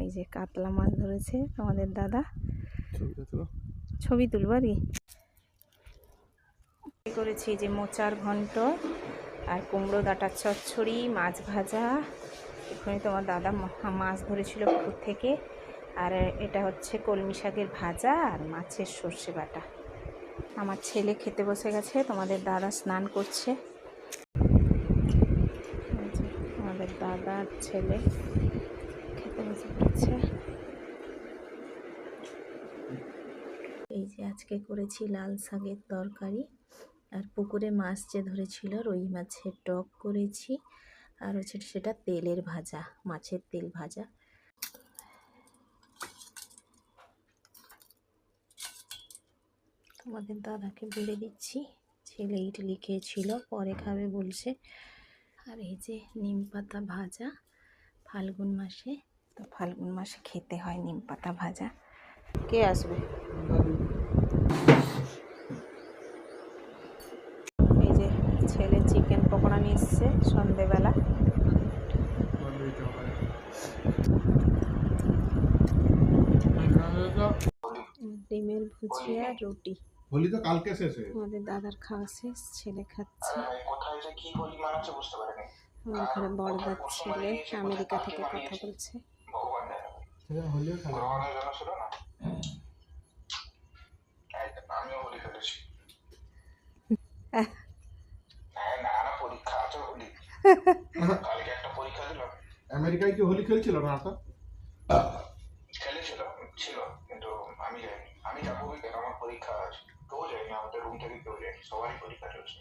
এই যে কাতলা মাছ ধরেছে আমাদের দাদা। ছবি তুলব আর কি করেছি যে মোচার ঘন্ট আর কুমড়ো ডাঁটার চচ্চড়ি, মাছ ভাজা। এখানে তোমার দাদা মাছ ধরেছিল পুকুর থেকে। আর এটা হচ্ছে কলমি শাকের ভাজা আর মাছের সর্ষে বাটা। আমার ছেলে খেতে বসে গেছে, তোমাদের দাদা স্নান করছে। আমাদের দাদার ছেলে খেতে বসে পড়েছে। এই যে আজকে করেছি লাল শাকের তরকারি, আর পুকুরে মাছ যে ধরেছিল রুই মাছের টক করেছি, আর হচ্ছে সেটা তেলের ভাজা, মাছের তেল ভাজা। তোমাদের দাদাকে বেড়ে দিচ্ছি, ছেলে ইডলি খেয়েছিল, পরে খাবে বলছে। আর এই যে নিম পাতা ভাজা, ফাল্গুন মাসে, তো ফাল্গুন মাসে খেতে হয় নিম পাতা ভাজা। কে আসবে? এই যে ছেলে চিকেন পকোড়া নিয়ে এসছে সন্ধেবেলা। ডিমের ভুজিয়া, রুটি। হোলি তো কালকে শেষ হয়ে, আমাদের দাদার খাওয়া শেষ, ছেলে খাচ্ছে। আমার ঘরে বড়দার ছেলে আমেরিকা থেকে কথা বলছে। আমেরিকায় কি হোলি খেলছিল না? তো খেলেছিল ছিল, কিন্তু আমি যাইনি। আমি যাবো, আমার পরীক্ষা আছে। কেউ যায়নি, আমাদের রুম থেকে কেউ যায়নি, সবারই পরীক্ষা চলছে।